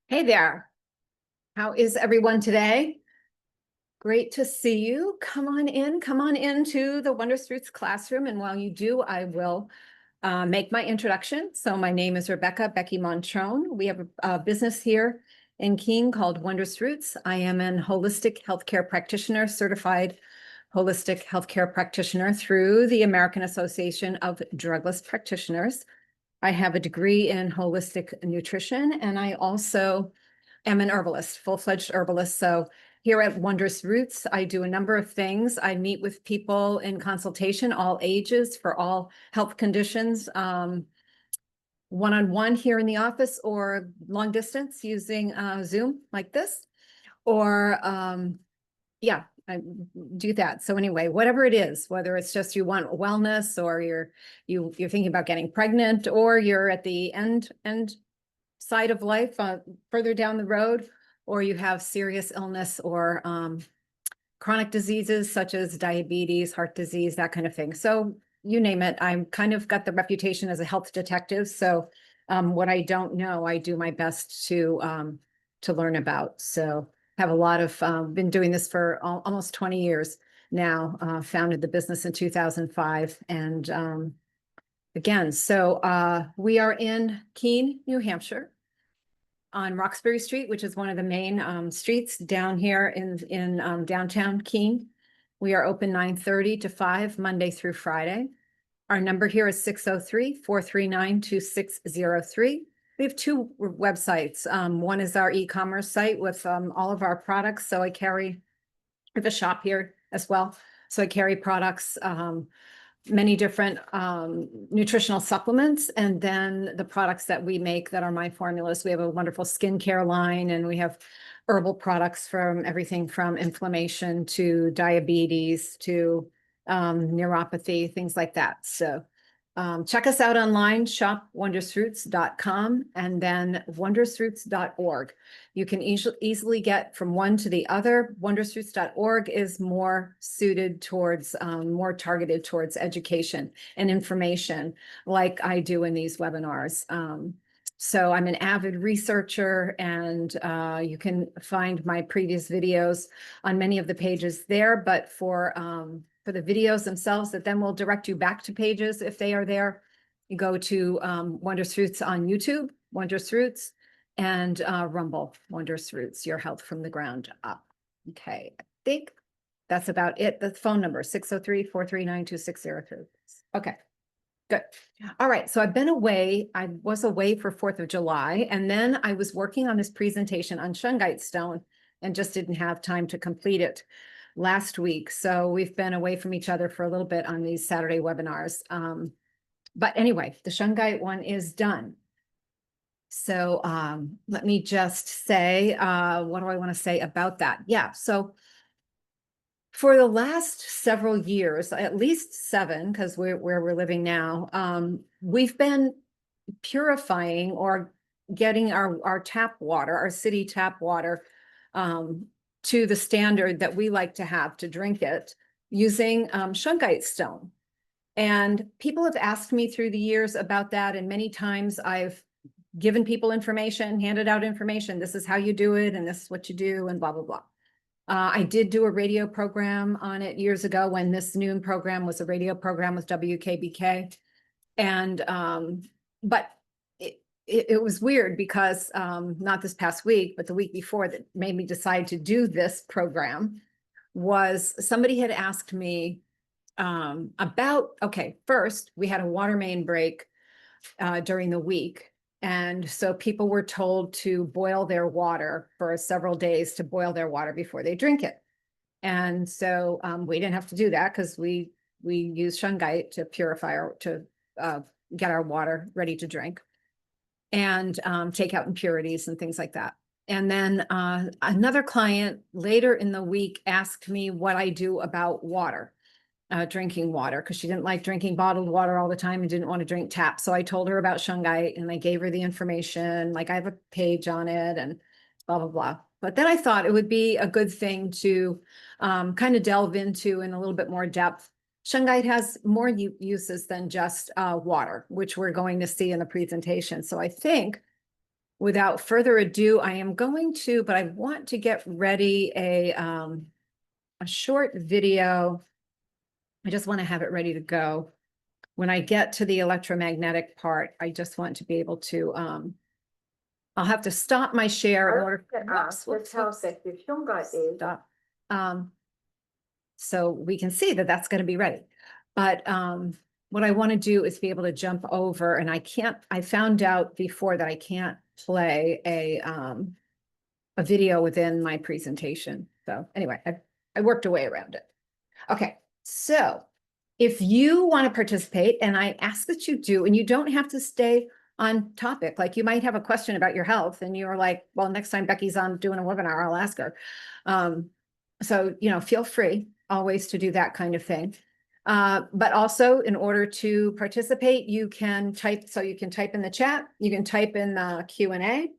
Hey there. How is everyone today? Great to see you. Come on into the Wondrous Roots classroom. And while you do, I will make my introduction. So my name is Becky Montrone. We have a business here in Keene called Wondrous Roots. I am an holistic healthcare practitioner, certified holistic healthcare practitioner through the American Association of Drugless Practitioners. I have a degree in holistic nutrition, and I also am an herbalist, full-fledged herbalist. So here at Wondrous Roots, I do a number of things. I meet with people in consultation, all ages, for all health conditions, one-on-one here in the office or long distance using Zoom like this, or yeah, I do that. So anyway, whatever it is, whether it's just you want wellness, or you're thinking about getting pregnant, or you're at the end side of life, further down the road, or you have serious illness or chronic diseases such as diabetes, heart disease, that kind of thing. So you name it. I'm kind of got the reputation as a health detective. So what I don't know, I do my best to learn about. So have a lot of been doing this for almost 20 years now. Founded the business in 2005, and again, so we are in Keene, New Hampshire, on Roxbury Street, which is one of the main streets down here in downtown Keene. We are open 9:30 to 5, Monday through Friday. Our number here is 603-439-2603. We have two websites. One is our e-commerce site with all of our products. So I have a shop here as well. So I carry products, many different nutritional supplements, and then the products that we make that are my formulas. We have a wonderful skincare line, and we have herbal products from everything from inflammation to diabetes to neuropathy, things like that. So check us out online, shop wondrousroots.com, and then wondrousroots.org. You can easily get from one to the other. Wondrousroots.org is more suited towards, more targeted towards education and information, like I do in these webinars. So I'm an avid researcher, and you can find my previous videos on many of the pages there, but for the videos themselves that then will direct you back to pages if they are there, you go to Wondrous Roots on YouTube, Wondrous Roots, and Rumble, Wondrous Roots, your health from the ground up. Okay, I think that's about it. The phone number, 603-439-2603. Okay, good. All right, so I've been away. I was away for 4th of July, and then I was working on this presentation on Shungite stone and just didn't have time to complete it last week. So we've been away from each other for a little bit on these Saturday webinars. But anyway, the Shungite one is done. So let me just say, what do I want to say about that? Yeah, so for the last several years, at least 7, because where we're living now, we've been purifying or getting our tap water, our city tap water, to the standard that we like to have to drink it, using Shungite stone. And people have asked me through the years about that, and many times I've given people information, handed out information. This is how you do it, and this is what you do, and blah, blah, blah. I did do a radio program on it years ago when this noon program was a radio program with WKBK. And but it was weird because not this past week, but the week before, that made me decide to do this program was somebody had asked me about, okay, first we had a water main break during the week. And so people were told to boil their water for several days, to boil their water before they drink it. And so we didn't have to do that because we use Shungite to purify to get our water ready to drink, and take out impurities and things like that. And then another client later in the week asked me what I do about water, drinking water, because she didn't like drinking bottled water all the time and didn't want to drink tap. So I told her about Shungite, and I gave her the information, like I have a page on it and blah, blah, blah. But then I thought it would be a good thing to kind of delve into in a little bit more depth. Shungite has more uses than just water, which we're going to see in the presentation. So I think without further ado, I am going to, but I want to get ready a short video. I just want to have it ready to go. When I get to the electromagnetic part, I just want to be able to, I'll have to stop my share in order. Just how effective Shungite is. Stop. So we can see that that's going to be ready. But what I want to do is be able to jump over, and I found out before that I can't play a video within my presentation. So anyway, I worked a way around it. Okay, so if you want to participate, and I ask that you do, and you don't have to stay on topic, like you might have a question about your health and you're like, well, next time Becky's on doing a webinar, I'll ask her. So, feel free always to do that kind of thing. But also in order to participate, you can type, so you can type in the chat, you can type in the Q&A,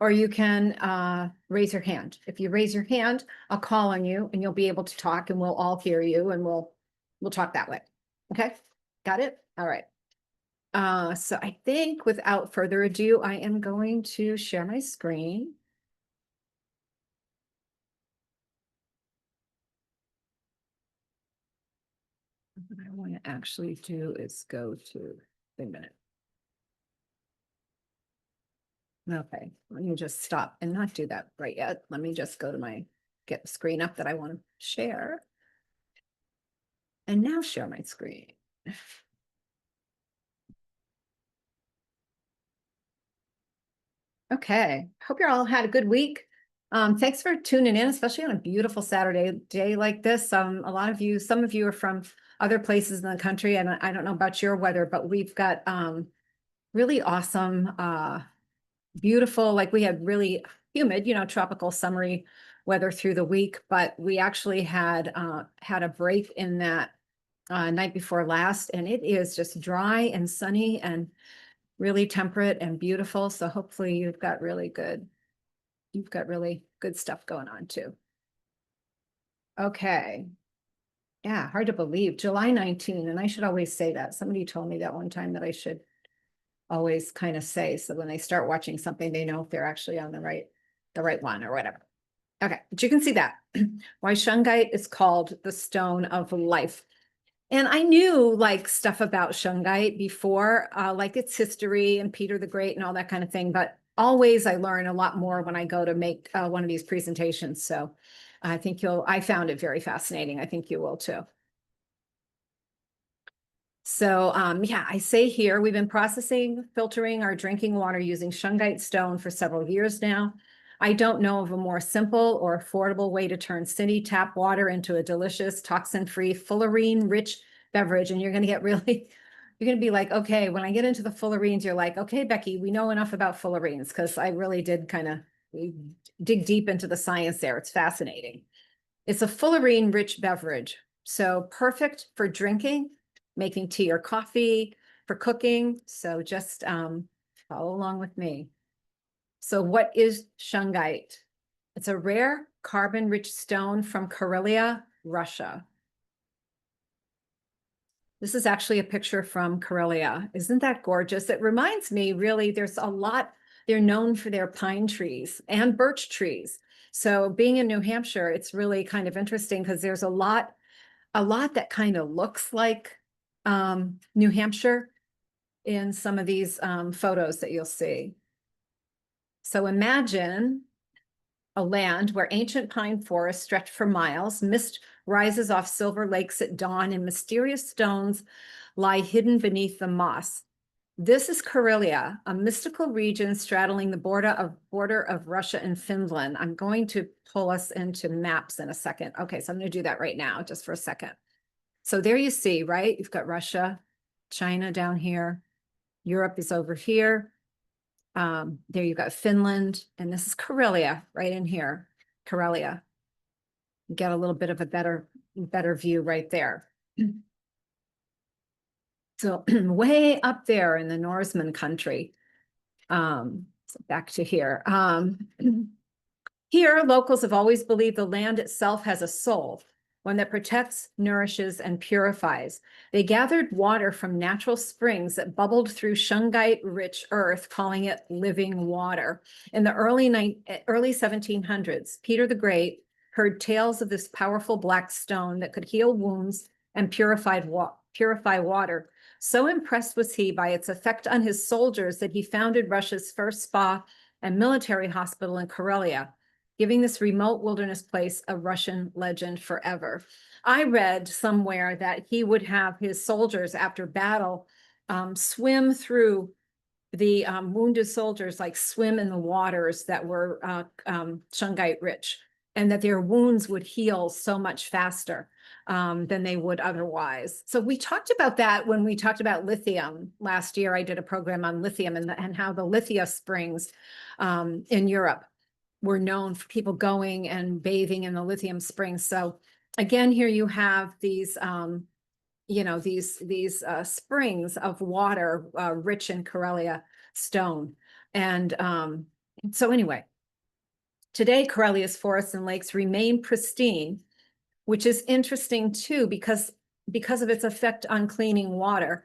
or you can raise your hand. If you raise your hand, I'll call on you and you'll be able to talk and we'll all hear you and we'll talk that way. Okay, got it? All right. So I think without further ado, I am going to share my screen. What I want to actually do is go to, wait a minute. Okay, let me just stop and not do that right yet. Let me just go to get the screen up that I want to share. And now share my screen. Okay, hope you all had a good week. Thanks for tuning in, especially on a beautiful Saturday day like this. Some of you are from other places in the country, and I don't know about your weather, but we've got really awesome, beautiful, like we had really humid, tropical summery weather through the week, but we actually had a break in that night before last, and it is just dry and sunny and really temperate and beautiful. So hopefully you've got really good stuff going on too. Okay. Yeah, hard to believe. July 19, and I should always say that. Somebody told me that one time that I should always kind of say, so when they start watching something, they know if they're actually on the right one or whatever. Okay, but you can see that. Why Shungite is called the stone of life. And I knew like stuff about Shungite before, like its history and Peter the Great and all that kind of thing, but always I learn a lot more when I go to make one of these presentations. So I found it very fascinating. I think you will too. So yeah, I say here, we've been filtering our drinking water using Shungite stone for several years now. I don't know of a more simple or affordable way to turn city tap water into a delicious, toxin-free, fullerene-rich beverage. And you're going to get you're going to be like, okay, when I get into the fullerenes, you're like, okay, Becky, we know enough about fullerenes, because I really did kind of dig deep into the science there. It's fascinating. It's a fullerene-rich beverage, so perfect for drinking, making tea or coffee, for cooking. So just follow along with me. So what is Shungite? It's a rare carbon-rich stone from Karelia, Russia. This is actually a picture from Karelia. Isn't that gorgeous? It reminds me, really, there's a lot, they're known for their pine trees and birch trees. So being in New Hampshire, it's really kind of interesting because there's a lot that kind of looks like New Hampshire in some of these photos that you'll see. So imagine a land where ancient pine forests stretch for miles, mist rises off silver lakes at dawn, and mysterious stones lie hidden beneath the moss. This is Karelia, a mystical region straddling the border of Russia and Finland. I'm going to pull us into maps in a second. Okay, so I'm going to do that right now, just for a second. So there you see, right? You've got Russia, China down here. Europe is over here. There you've got Finland, and this is Karelia right in here, Karelia. You get a little bit of a better view right there. So way up there in the Norseman country. So back to here. Here, locals have always believed the land itself has a soul. one that protects, nourishes, and purifies. They gathered water from natural springs that bubbled through shungite-rich earth, calling it living water. In the early 1700s, Peter the Great heard tales of this powerful black stone that could heal wounds and purify water. So impressed was he by its effect on his soldiers that he founded Russia's first spa and military hospital in Karelia, giving this remote wilderness place a Russian legend forever. I read somewhere that he would have his soldiers after battle swim through the wounded soldiers, like swim in the waters that were shungite rich, and that their wounds would heal so much faster than they would otherwise. So we talked about that when we talked about lithium last year. I did a program on lithium and how the lithium springs in Europe were known for people going and bathing in the lithium springs. So again, here you have these, these springs of water rich in Karelia stone. And so anyway, today, Karelia's forests and lakes remain pristine, which is interesting too, because of its effect on cleaning water.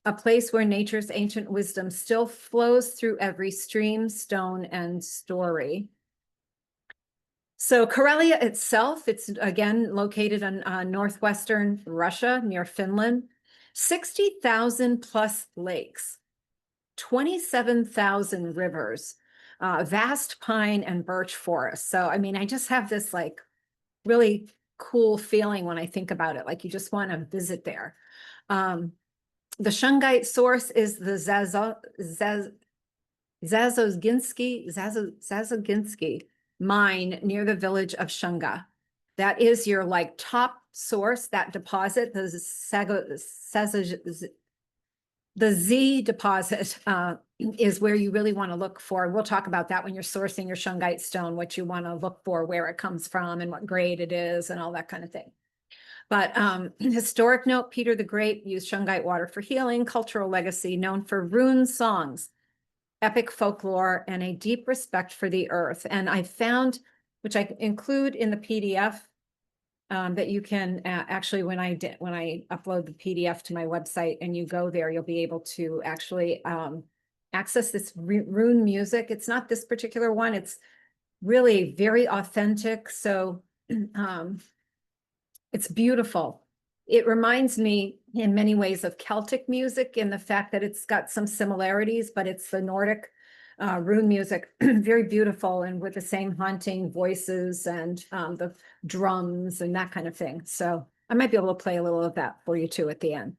A place where nature's ancient wisdom still flows through every stream, stone, and story. So Karelia itself, it's again located in northwestern Russia near Finland, 60,000 plus lakes, 27,000 rivers, vast pine and birch forests. So, I mean, I just have this like really cool feeling when I think about it, like you just want to visit there. The shungite source is the Zazoginsky mine near the village of Shunga. That is your like top source, that deposit, the Z deposit is where you really want to look for. We'll talk about that when you're sourcing your shungite stone, what you want to look for, where it comes from and what grade it is and all that kind of thing. But historic note, Peter the Great used shungite water for healing, cultural legacy, known for rune songs, epic folklore, and a deep respect for the earth. And I found, which I include in the PDF, that you can actually, when I upload the PDF to my website and you go there, you'll be able to actually access this rune music. It's not this particular one. It's really very authentic. So it's beautiful. It reminds me in many ways of Celtic music in the fact that it's got some similarities, but it's the Nordic rune music, very beautiful and with the same haunting voices and the drums and that kind of thing. So I might be able to play a little of that for you too at the end.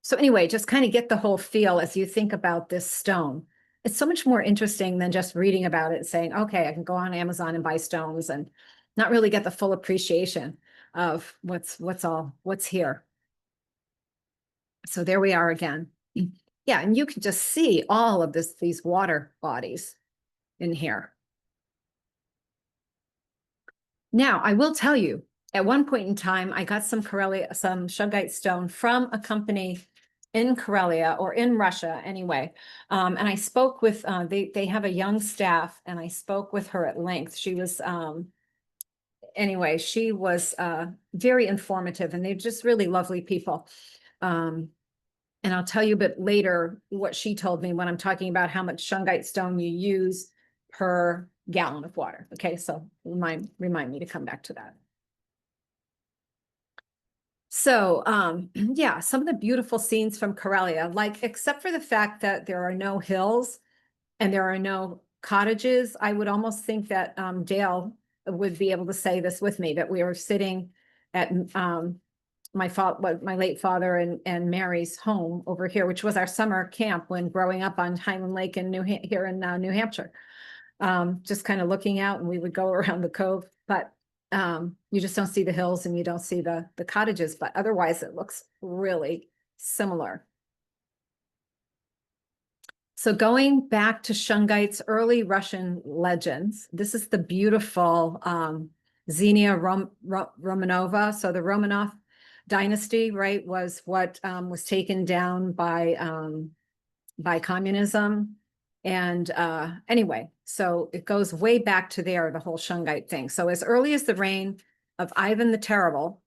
So anyway, just kind of get the whole feel as you think about this stone. It's so much more interesting than just reading about it and saying, okay, I can go on Amazon and buy stones and not really get the full appreciation of what's here. So there we are again. Yeah, and you can just see all of these water bodies in here. Now, I will tell you, at one point in time, I got some shungite stone from a company in Karelia or in Russia anyway. And I spoke with, they have a young staff and I spoke with her at length. She was, anyway, she was very informative and they're just really lovely people. And I'll tell you a bit later what she told me when I'm talking about how much shungite stone you use per gallon of water. Okay, so remind me to come back to that. So yeah, some of the beautiful scenes from Karelia, like except for the fact that there are no hills and there are no cottages, I would almost think that Dale would be able to say this with me, that we were sitting at my late father and Mary's home over here, which was our summer camp when growing up on Highland Lake in New Hampshire. Just kind of looking out, and we would go around the cove, but you just don't see the hills and you don't see the cottages, but otherwise it looks really similar. So going back to Shungite's early Russian legends, this is the beautiful Xenia Romanova. So the Romanov dynasty, right, was what was taken down by communism. And anyway, so it goes way back to there, the whole Shungite thing. So as early as the reign of Ivan the Terrible,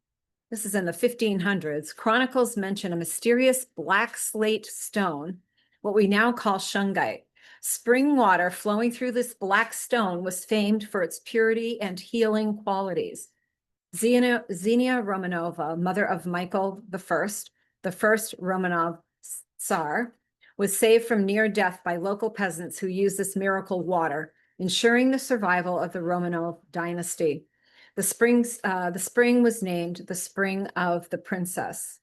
this is in the 1500s, chronicles mention a mysterious black slate stone, what we now call Shungite. Spring water flowing through this black stone was famed for its purity and healing qualities. Xenia Romanova, mother of Michael the first Romanov Tsar, was saved from near death by local peasants who used this miracle water, ensuring the survival of the Romanov dynasty. The spring was named the Spring of the Princess.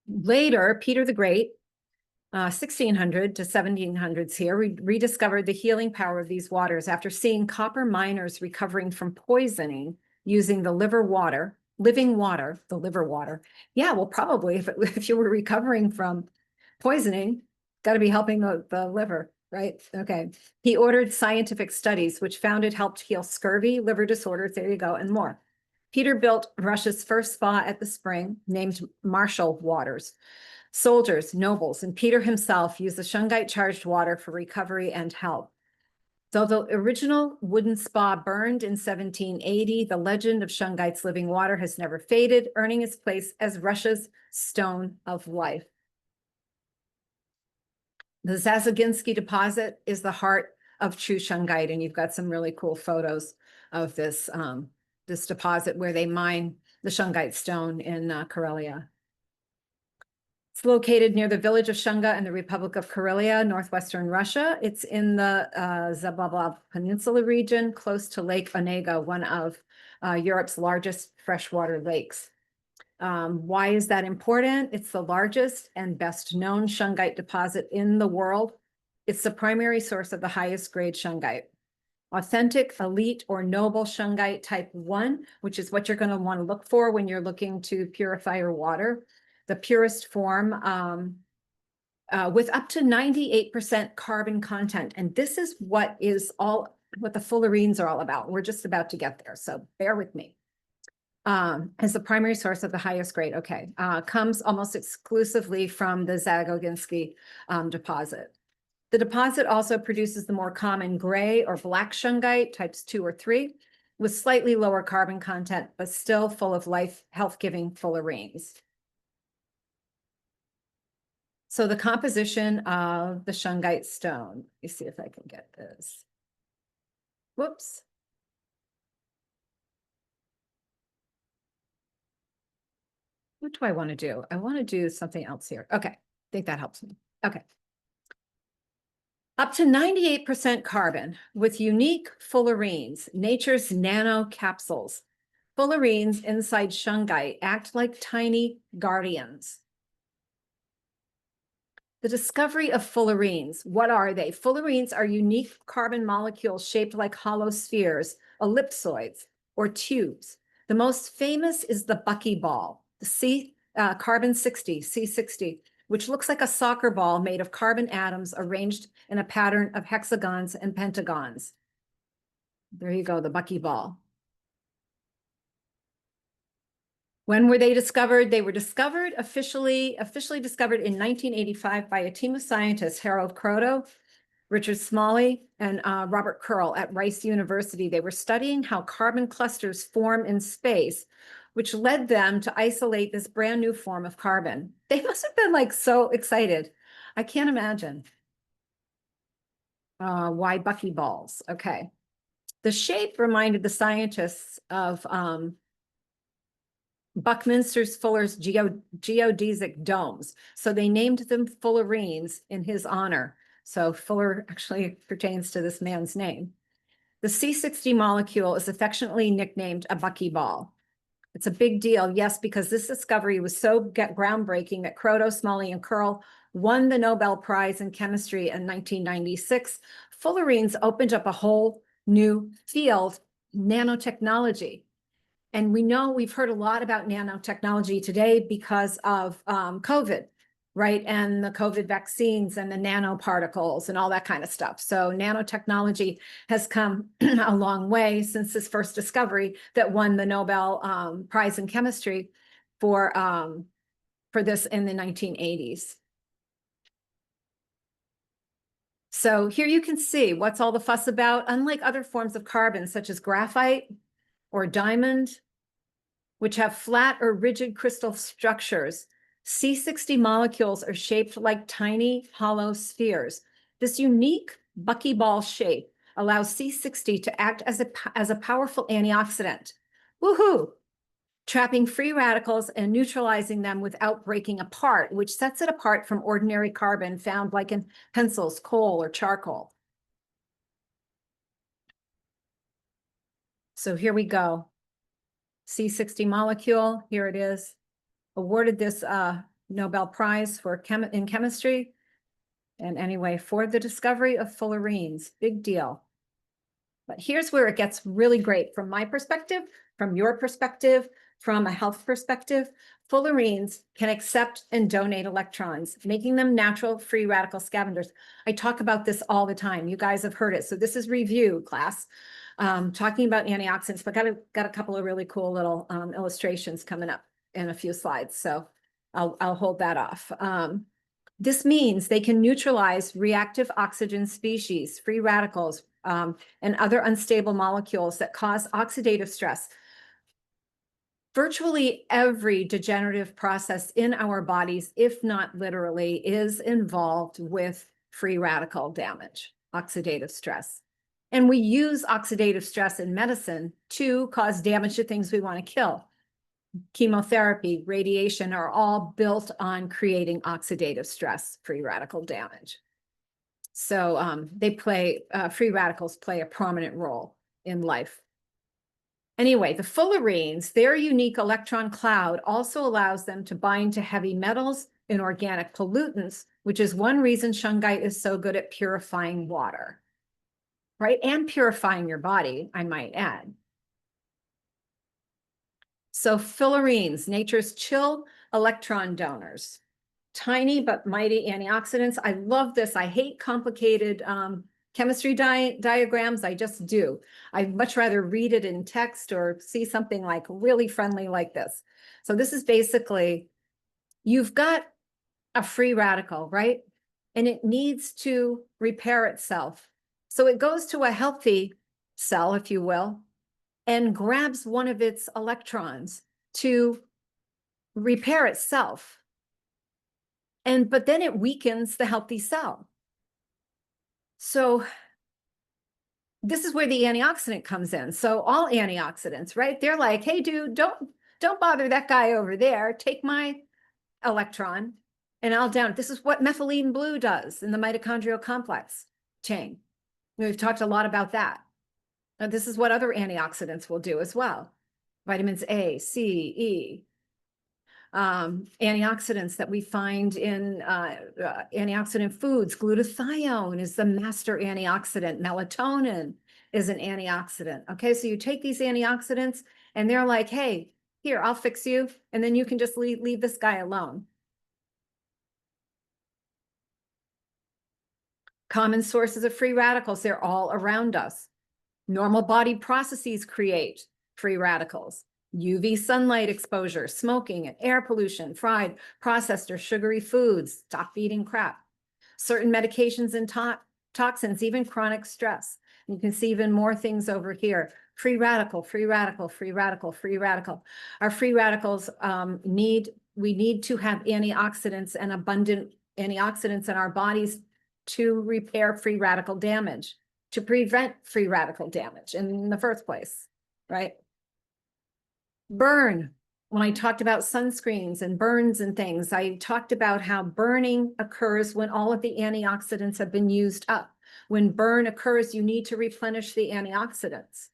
Later, Peter the Great, 1600 to 1700s here, rediscovered the healing power of these waters after seeing copper miners recovering from poisoning using the living water. Yeah, well, probably if you were recovering from poisoning, got to be helping the liver, right? Okay. He ordered scientific studies, which found it helped heal scurvy, liver disorders, there you go, and more. Peter built Russia's first spa at the spring, named Marshall Waters. Soldiers, nobles, and Peter himself used the Shungite charged water for recovery and health. Though the original wooden spa burned in 1780, the legend of Shungite's living water has never faded, earning its place as Russia's stone of life. The Zazoginsky deposit is the heart of true Shungite, and you've got some really cool photos of this, this deposit where they mine the Shungite stone in Karelia. It's located near the village of Shunga in the Republic of Karelia, northwestern Russia. It's in the Zabablav Peninsula region, close to Lake Onega, one of Europe's largest freshwater lakes. Why is that important? It's the largest and best known Shungite deposit in the world. It's the primary source of the highest grade Shungite. Authentic, elite, or noble Shungite type 1, which is what you're going to want to look for when you're looking to purify your water. The purest form with up to 98% carbon content. And this is what the Fullerenes are all about. We're just about to get there, so bear with me. As the primary source of the highest grade, okay, comes almost exclusively from the Zagoginsky deposit. The deposit also produces the more common gray or black Shungite, types 2 or 3, with slightly lower carbon content, but still full of health-giving Fullerenes. So the composition of the Shungite stone. Let me see if I can get this. Whoops. What do I want to do? I want to do something else here. Okay, I think that helps me. Okay. Up to 98% carbon with unique Fullerenes, nature's nano capsules. Fullerenes inside Shungite act like tiny guardians. The discovery of Fullerenes. What are they? Fullerenes are unique carbon molecules shaped like hollow spheres, ellipsoids, or tubes. The most famous is the buckyball, the carbon 60, C60, which looks like a soccer ball made of carbon atoms arranged in a pattern of hexagons and pentagons. There you go, the buckyball. When were they discovered? They were officially discovered in 1985 by a team of scientists, Harold Kroto, Richard Smalley, and Robert Curl at Rice University. They were studying how carbon clusters form in space, which led them to isolate this brand new form of carbon. They must have been like so excited. I can't imagine. Why buckyballs? Okay. The shape reminded the scientists of Buckminster Fuller's geodesic domes. So they named them Fullerenes in his honor. So Fuller actually pertains to this man's name. The C60 molecule is affectionately nicknamed a buckyball. It's a big deal, yes, because this discovery was so groundbreaking that Kroto, Smalley, and Curl won the Nobel Prize in Chemistry in 1996. Fullerenes opened up a whole new field, nanotechnology. And we know we've heard a lot about nanotechnology today because of COVID, right? And the COVID vaccines and the nanoparticles and all that kind of stuff. So nanotechnology has come a long way since this first discovery that won the Nobel Prize in Chemistry for this in the 1980s. So here you can see what's all the fuss about. Unlike other forms of carbon, such as graphite or diamond, which have flat or rigid crystal structures, C60 molecules are shaped like tiny hollow spheres. This unique buckyball shape allows C60 to act as a powerful antioxidant. Woohoo! Trapping free radicals and neutralizing them without breaking apart, which sets it apart from ordinary carbon found like in pencils, coal, or charcoal. So here we go. C60 molecule, here it is. Awarded this Nobel Prize for in chemistry. And anyway, for the discovery of fullerenes, big deal. But here's where it gets really great from my perspective, from your perspective, from a health perspective. Fullerenes can accept and donate electrons, making them natural free radical scavengers. I talk about this all the time. You guys have heard it. So this is review class, talking about antioxidants, but got a couple of really cool little illustrations coming up in a few slides. So I'll hold that off. This means they can neutralize reactive oxygen species, free radicals, and other unstable molecules that cause oxidative stress. Virtually every degenerative process in our bodies, if not literally, is involved with free radical damage, oxidative stress. And we use oxidative stress in medicine to cause damage to things we want to kill. Chemotherapy, radiation are all built on creating oxidative stress, free radical damage. So free radicals play a prominent role in life. Anyway, the fullerenes, their unique electron cloud also allows them to bind to heavy metals and organic pollutants, which is one reason Shungite is so good at purifying water, right? And purifying your body, I might add. So fullerenes, nature's chill electron donors, tiny but mighty antioxidants. I love this. I hate complicated chemistry diagrams. I just do. I'd much rather read it in text or see something like really friendly like this. So this is basically, you've got a free radical, right? And it needs to repair itself. So it goes to a healthy cell, if you will, and grabs one of its electrons to repair itself. But then it weakens the healthy cell. So this is where the antioxidant comes in. So all antioxidants, right? They're like, hey, dude, don't bother that guy over there. Take my electron and I'll down. This is what methylene blue does in the mitochondrial complex chain. We've talked a lot about that. Now, this is what other antioxidants will do as well. Vitamins A, C, E. Antioxidants that we find in antioxidant foods. Glutathione is the master antioxidant. Melatonin is an antioxidant. Okay, so you take these antioxidants and they're like, hey, here, I'll fix you. And then you can just leave this guy alone. Common sources of free radicals, they're all around us. Normal body processes create free radicals. UV sunlight exposure, smoking, and air pollution, fried, processed, or sugary foods, stop eating crap. Certain medications and toxins, even chronic stress. You can see even more things over here. Free radical, free radical, free radical, free radical. Our free radicals we need to have antioxidants and abundant antioxidants in our bodies to repair free radical damage, to prevent free radical damage in the first place, right? Burn. When I talked about sunscreens and burns and things, I talked about how burning occurs when all of the antioxidants have been used up. When burn occurs, you need to replenish the antioxidants.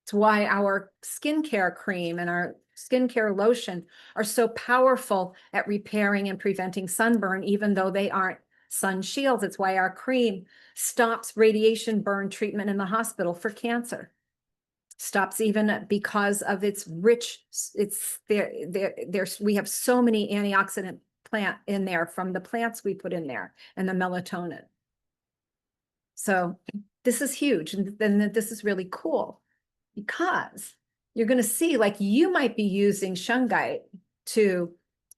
It's why our skincare cream and our skincare lotion are so powerful at repairing and preventing sunburn, even though they aren't sun shields. It's why our cream stops radiation burn treatment in the hospital for cancer. Stops even because of its rich, we have so many antioxidant plant in there from the plants we put in there and the melatonin. So this is huge. And then this is really cool because you're going to see, like, you might be using Shungite to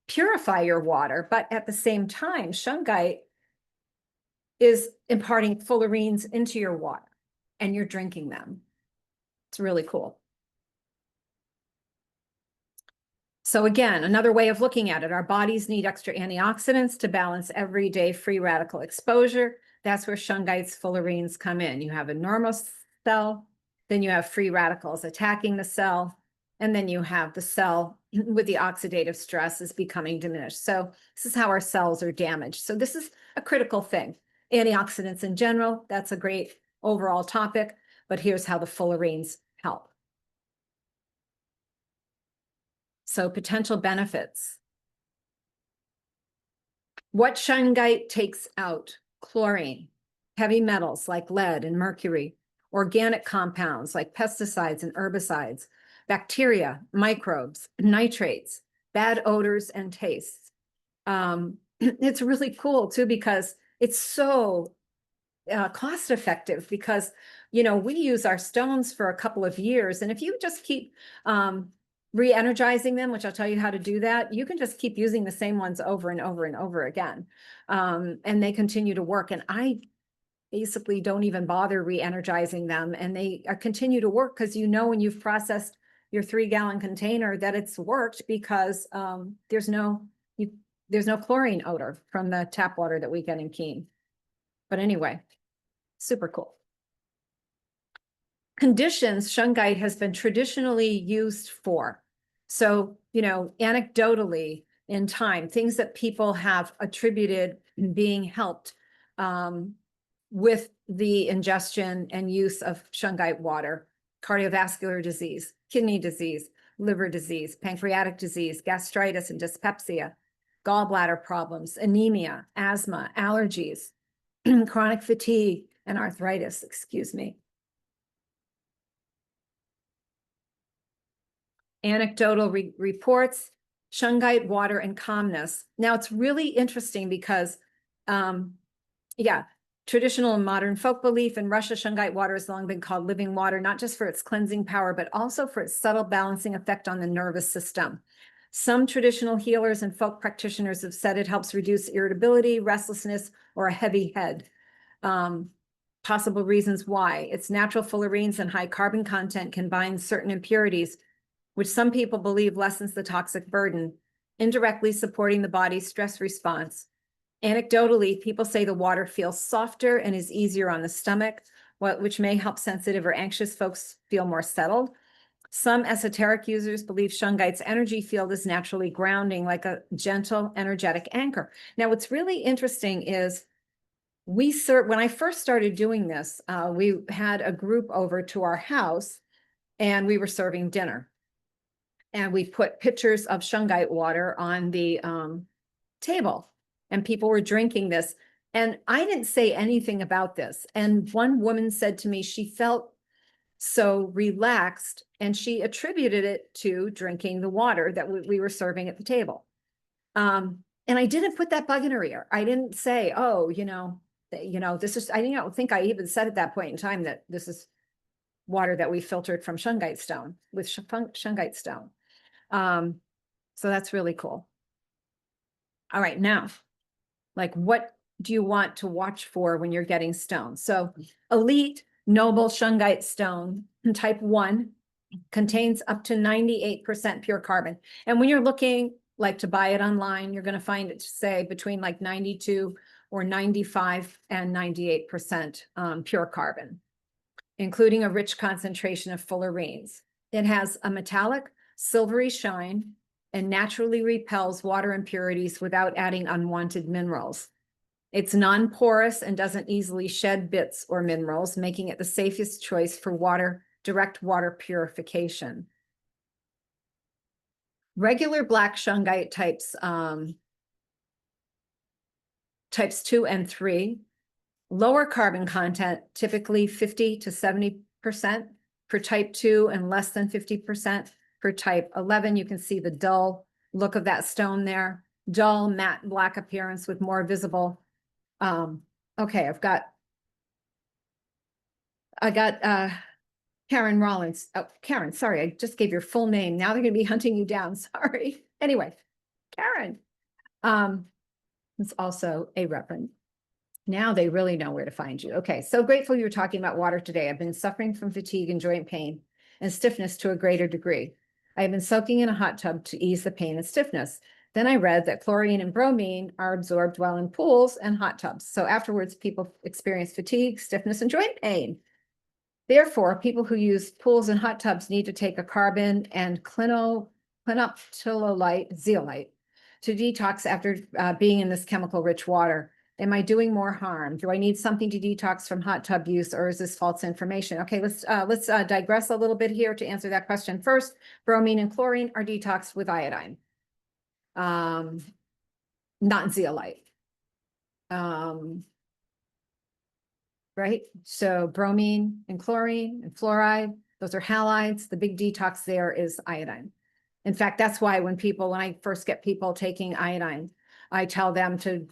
purify your water, but at the same time, Shungite is imparting fullerenes into your water and you're drinking them. It's really cool. So again, another way of looking at it, our bodies need extra antioxidants to balance everyday free radical exposure. That's where Shungite's fullerenes come in. You have a normal cell, then you have free radicals attacking the cell, and then you have the cell with the oxidative stress is becoming diminished. So this is how our cells are damaged. So this is a critical thing. Antioxidants in general, that's a great overall topic, but here's how the fullerenes help. So potential benefits. What Shungite takes out? Chlorine, heavy metals like lead and mercury, organic compounds like pesticides and herbicides, bacteria, microbes, nitrates, bad odors and tastes. It's really cool too, because it's so cost effective, because, you know, we use our stones for a couple of years. And if you just keep re-energizing them, which I'll tell you how to do that, you can just keep using the same ones over and over and over again. And they continue to work. And I basically don't even bother re-energizing them, and they continue to work, because you know when you've processed your 3-gallon container that it's worked, because there's no chlorine odor from the tap water that we get in Keene. But anyway, super cool. Conditions Shungite has been traditionally used for. So, you know, anecdotally in time, things that people have attributed being helped with the ingestion and use of Shungite water: cardiovascular disease, kidney disease, liver disease, pancreatic disease, gastritis and dyspepsia, gallbladder problems, anemia, asthma, allergies, chronic fatigue, and arthritis, excuse me. Anecdotal reports, Shungite water and calmness. Now it's really interesting because, traditional and modern folk belief in Russia, Shungite water has long been called living water, not just for its cleansing power, but also for its subtle balancing effect on the nervous system. Some traditional healers and folk practitioners have said it helps reduce irritability, restlessness, or a heavy head. Possible reasons why: its natural fullerenes and high carbon content can bind certain impurities, which some people believe lessens the toxic burden, indirectly supporting the body's stress response. Anecdotally, people say the water feels softer and is easier on the stomach, which may help sensitive or anxious folks feel more settled. Some esoteric users believe Shungite's energy field is naturally grounding, like a gentle, energetic anchor. Now, what's really interesting is when I first started doing this, we had a group over to our house and we were serving dinner. And we put pitchers of Shungite water on the table, and people were drinking this. And I didn't say anything about this. And one woman said to me she felt so relaxed, and she attributed it to drinking the water that we were serving at the table. And I didn't put that bug in her ear. I didn't say, oh, this is, I don't think I even said at that point in time that this is water that we filtered from Shungite stone with Shungite stone. So that's really cool. All right, now, like, what do you want to watch for when you're getting stone? So Elite Noble Shungite stone type 1 contains up to 98% pure carbon. And when you're looking like to buy it online, you're going to find it to say between like 92 or 95 and 98% pure carbon, including a rich concentration of fullerenes. It has a metallic silvery shine and naturally repels water impurities without adding unwanted minerals. It's non-porous and doesn't easily shed bits or minerals, making it the safest choice for direct water purification. Regular black Shungite types 2 and 3, lower carbon content, typically 50 to 70% for type 2 and less than 50% for type 11. You can see the dull look of that stone there. Dull matte black appearance with more visible. Okay, I got Karen Rollins. Oh, Karen, sorry, I just gave your full name. Now they're gonna be hunting you down. Sorry. Anyway, Karen. It's also a reference. Now they really know where to find you. Okay, so grateful you were talking about water today. I've been suffering from fatigue and joint pain and stiffness to a greater degree. I have been soaking in a hot tub to ease the pain and stiffness. Then I read that chlorine and bromine are absorbed while in pools and hot tubs. So afterwards, people experience fatigue, stiffness, and joint pain. Therefore, people who use pools and hot tubs need to take a carbon and clinoptilolite, zeolite, to detox after being in this chemical-rich water. Am I doing more harm? Do I need something to detox from hot tub use, or is this false information? Okay, let's digress a little bit here to answer that question. First, bromine and chlorine are detoxed with iodine, not zeolite. Right? So bromine and chlorine and fluoride, those are halides. The big detox there is iodine. In fact, that's why when I first get people taking iodine, I tell them to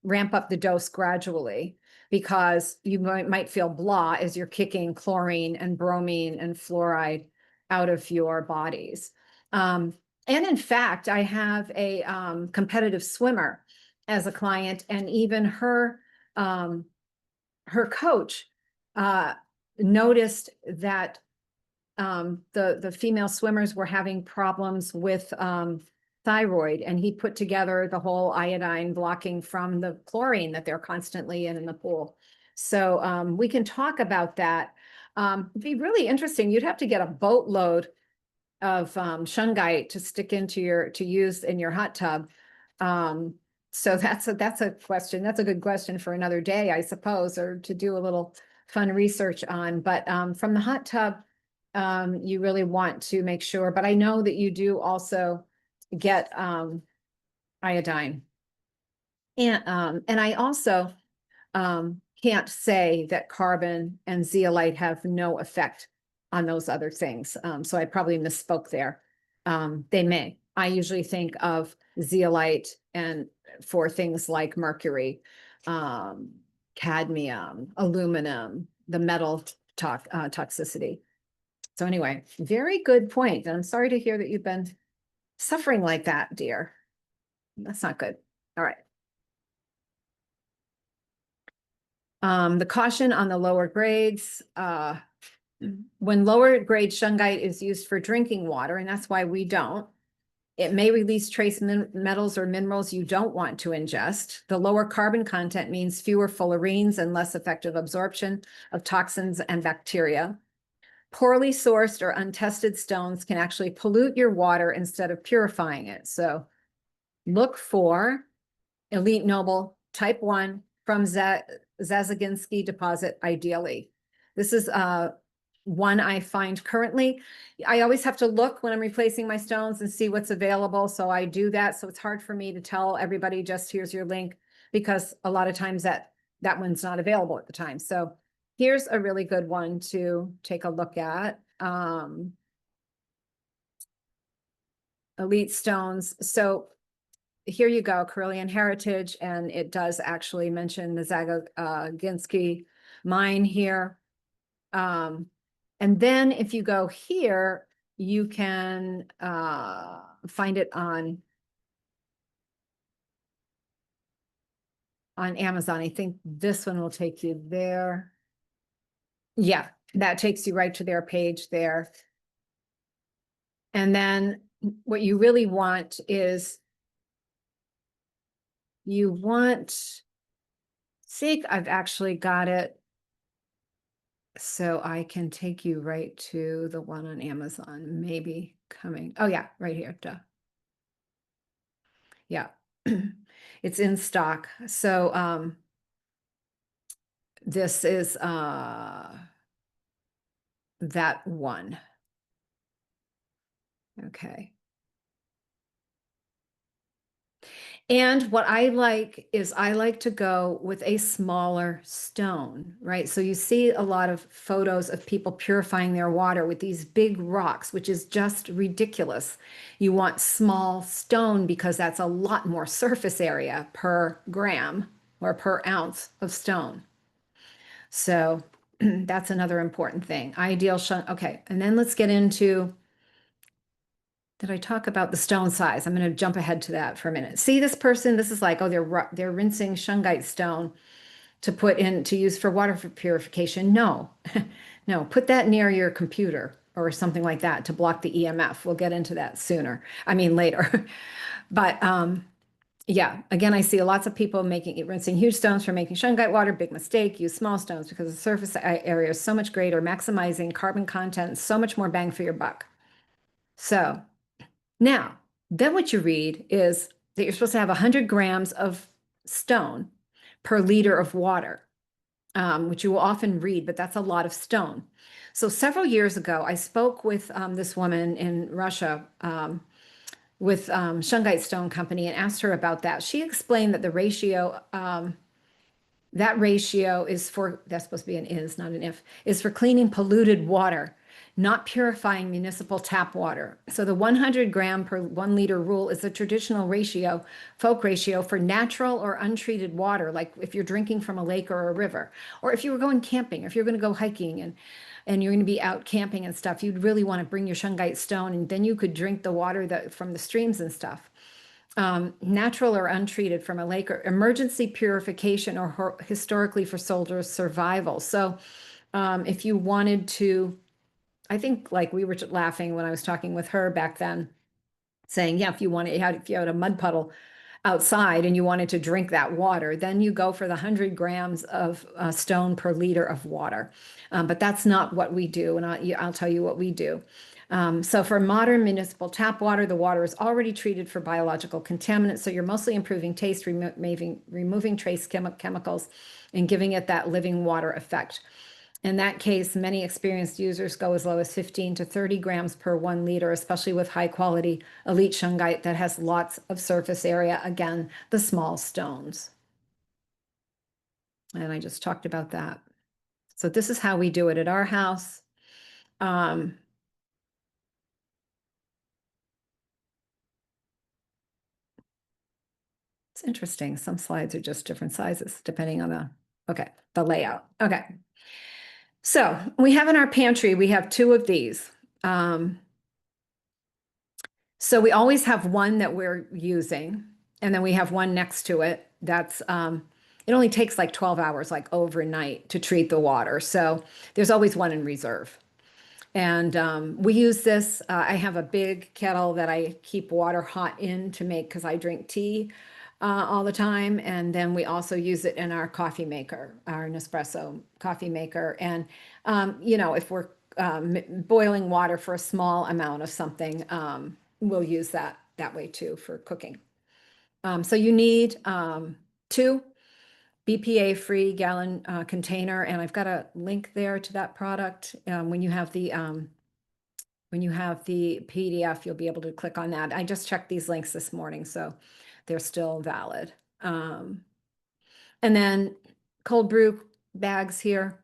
ramp up the dose gradually, because you might feel blah as you're kicking chlorine and bromine and fluoride out of your bodies. And in fact, I have a competitive swimmer as a client, and even her coach noticed that the female swimmers were having problems with thyroid, and he put together the whole iodine blocking from the chlorine that they're constantly in the pool. So we can talk about that. It'd be really interesting. You'd have to get a boatload of shungite to stick into to use in your hot tub. So that's a question. That's a good question for another day, I suppose, or to do a little fun research on. But from the hot tub, you really want to make sure. But I know that you do also get iodine, and I also can't say that carbon and zeolite have no effect on those other things. So I probably misspoke there. They may. I usually think of zeolite and for things like mercury, cadmium, aluminum, the metal toxicity. So anyway, very good point. And I'm sorry to hear that you've been suffering like that, dear. That's not good. All right. The caution on the lower grades, when lower grade shungite is used for drinking water, and that's why we don't, it may release trace metals or minerals you don't want to ingest. The lower carbon content means fewer fullerenes and less effective absorption of toxins and bacteria. Poorly sourced or untested stones can actually pollute your water instead of purifying it. So look for Elite Noble Type 1 from Zazaginski deposit, ideally. This is one I find currently. I always have to look when I'm replacing my stones and see what's available. So I do that. So it's hard for me to tell everybody just here's your link, because a lot of times that one's not available at the time. So here's a really good one to take a look at. Elite stones. So here you go, Karelian heritage, and it does actually mention the Zazaginski mine here. And then if you go here, you can find it on Amazon. I think this one will take you there. Yeah, that takes you right to their page there. And then what you really want is see, I've actually got it. So I can take you right to the one on Amazon, maybe coming. Oh yeah, right here, duh. Yeah, it's in stock. So this is that one. Okay. And what I like is I like to go with a smaller stone, right? So you see a lot of photos of people purifying their water with these big rocks, which is just ridiculous. You want small stone because that's a lot more surface area per gram or per ounce of stone. So that's another important thing. Ideal okay, and then let's get into Did I talk about the stone size? I'm going to jump ahead to that for a minute. See this person? This is like, oh, they're rinsing Shungite stone to put in to use for water purification. No, no, put that near your computer or something like that to block the EMF. We'll get into that later. But yeah, again, I see lots of people rinsing huge stones for making Shungite water. Big mistake. Use small stones because the surface area is so much greater, maximizing carbon content, so much more bang for your buck. So now, then what you read is that you're supposed to have 100 grams of stone per liter of water, which you will often read, but that's a lot of stone. So several years ago, I spoke with this woman in Russia with Shungite Stone Company and asked her about that. She explained that the ratio, that ratio is for, that's supposed to be an is, not an if, is for cleaning polluted water, not purifying municipal tap water. So the 100 gram per 1 liter rule is a traditional ratio, folk ratio for natural or untreated water, like if you're drinking from a lake or a river, or if you were going camping, if you're going to go hiking and you're going to be out camping and stuff, you'd really want to bring your Shungite stone, and then you could drink the water from the streams and stuff. Natural or untreated from a lake, or emergency purification, or historically for soldiers' survival. So if you wanted to, I think like we were laughing when I was talking with her back then, saying, yeah, if you had a mud puddle outside and you wanted to drink that water, then you go for the 100 grams of stone per liter of water. But that's not what we do, and I'll tell you what we do. So for modern municipal tap water, the water is already treated for biological contaminants, so you're mostly improving taste, removing trace chemicals, and giving it that living water effect. In that case, many experienced users go as low as 15 to 30 grams per 1 liter, especially with high quality elite Shungite that has lots of surface area. Again, the small stones. And I just talked about that. So this is how we do it at our house. It's interesting. Some slides are just different sizes depending on the layout. Okay. So we have in our pantry, we have 2 of these. So we always have one that we're using, and then we have one next to it. That's, it only takes like 12 hours, like overnight, to treat the water. So there's always one in reserve. And we use this. I have a big kettle that I keep water hot in to make, because I drink tea all the time. And then we also use it in our coffee maker, our Nespresso coffee maker. And, if we're boiling water for a small amount of something, we'll use that way too for cooking. So you need 2 BPA-free gallon container, and I've got a link there to that product. When you have the PDF, you'll be able to click on that. I just checked these links this morning, so they're still valid. And then cold brew bags here,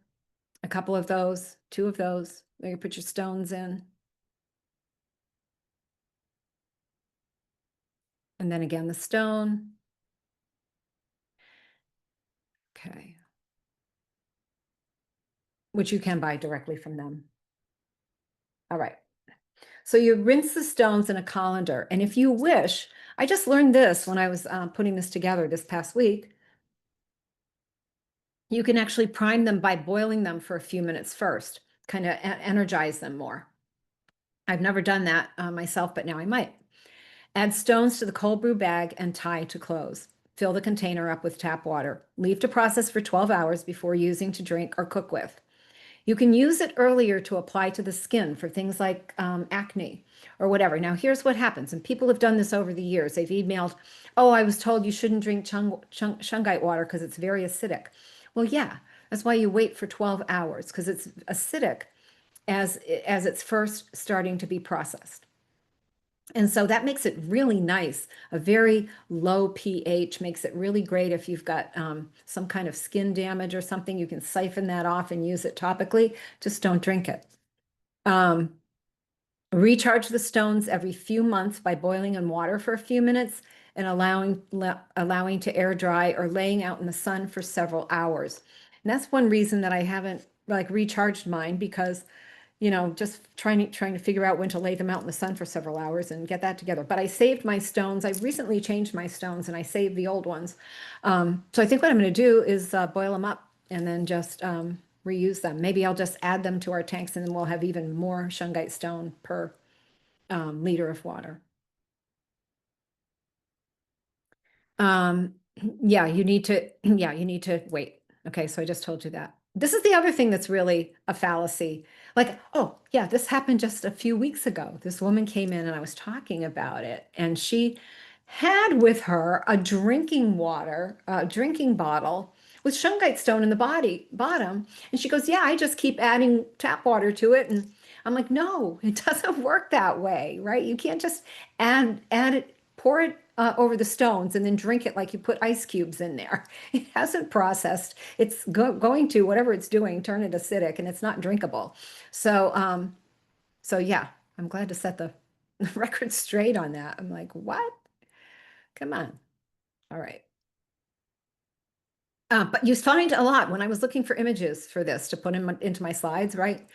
a couple of those, 2 of those, where you put your stones in. And then again, the stone. Okay. Which you can buy directly from them. All right. So you rinse the stones in a colander. And if you wish, I just learned this when I was putting this together this past week. You can actually prime them by boiling them for a few minutes first, kind of energize them more. I've never done that myself, but now I might. Add stones to the cold brew bag and tie to close. Fill the container up with tap water. Leave to process for 12 hours before using to drink or cook with. You can use it earlier to apply to the skin for things like acne or whatever. Now, here's what happens, and people have done this over the years. They've emailed, oh, I was told you shouldn't drink Shungite water because it's very acidic. Well, yeah, that's why you wait for 12 hours, because it's acidic as it's first starting to be processed. And so that makes it really nice. A very low pH makes it really great if you've got some kind of skin damage or something. You can siphon that off and use it topically. Just don't drink it. Recharge the stones every few months by boiling in water for a few minutes and allowing to air dry or laying out in the sun for several hours. And that's one reason that I haven't recharged mine, because just trying to figure out when to lay them out in the sun for several hours and get that together. But I saved my stones. I recently changed my stones and I saved the old ones. So I think what I'm going to do is boil them up and then just reuse them. Maybe I'll just add them to our tanks and then we'll have even more Shungite stone per liter of water. Yeah, you need to wait. Okay, so I just told you that. This is the other thing that's really a fallacy. Like, oh, yeah, this happened just a few weeks ago. This woman came in and I was talking about it, and she had with her a drinking bottle with Shungite stone in the bottom. And she goes, yeah, I just keep adding tap water to it. And I'm like, no, it doesn't work that way, right? You can't just add it, pour it over the stones and then drink it like you put ice cubes in there. It hasn't processed. It's going to, whatever it's doing, turn it acidic and it's not drinkable. So yeah, I'm glad to set the record straight on that. I'm like, what? Come on. All right. But you find a lot when I was looking for images for this to put into my slides, right?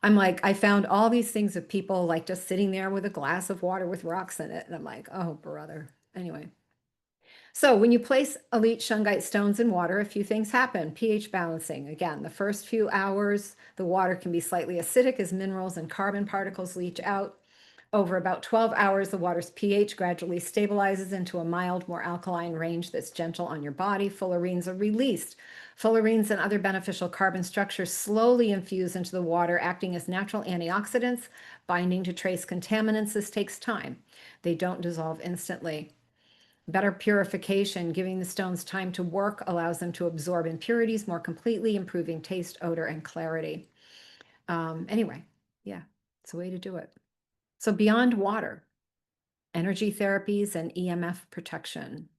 I'm like, I found all these things of people like just sitting there with a glass of water with rocks in it. And I'm like, oh, brother. Anyway. So when you place elite Shungite stones in water, a few things happen. pH balancing. Again, the first few hours, the water can be slightly acidic as minerals and carbon particles leach out. Over about 12 hours, the water's pH gradually stabilizes into a mild, more alkaline range that's gentle on your body. Fullerenes are released. Fullerenes and other beneficial carbon structures slowly infuse into the water, acting as natural antioxidants, binding to trace contaminants. This takes time. They don't dissolve instantly. Better purification, giving the stones time to work, allows them to absorb impurities more completely, improving taste, odor, and clarity. Anyway, yeah, it's a way to do it. So beyond water, energy therapies and EMF protection.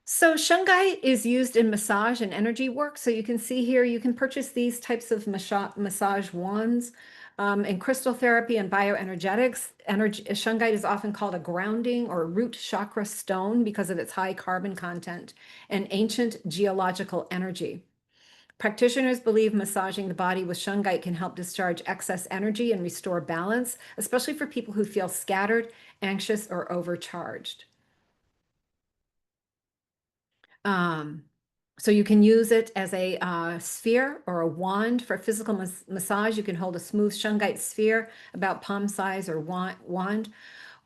So Shungite is used in massage and energy work. So you can see here, you can purchase these types of massage wands. In crystal therapy and bioenergetics, Shungite is often called a grounding or root chakra stone because of its high carbon content and ancient geological energy. Practitioners believe massaging the body with Shungite can help discharge excess energy and restore balance, especially for people who feel scattered, anxious, or overcharged. So you can use it as a sphere or a wand for physical massage. You can hold a smooth Shungite sphere about palm size or wand.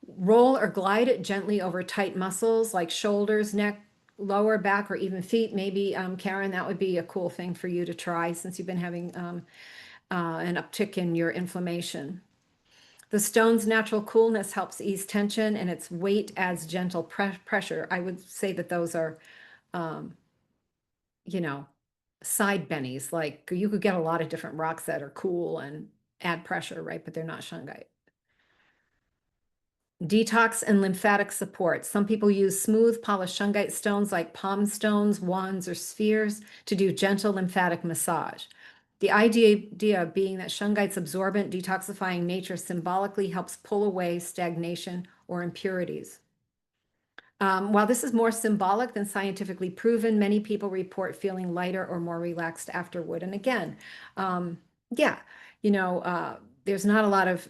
Roll or glide it gently over tight muscles like shoulders, neck, lower back, or even feet. Maybe, Karen, that would be a cool thing for you to try since you've been having an uptick in your inflammation. The stone's natural coolness helps ease tension, and its weight adds gentle pressure. I would say that those are you know, side bennies. Like you could get a lot of different rocks that are cool and add pressure, right? But they're not Shungite. Detox and lymphatic support. Some people use smooth polished Shungite stones like palm stones, wands, or spheres to do gentle lymphatic massage. The idea being that Shungite's absorbent, detoxifying nature symbolically helps pull away stagnation or impurities. While this is more symbolic than scientifically proven, many people report feeling lighter or more relaxed afterward. And again, yeah, there's not a lot of,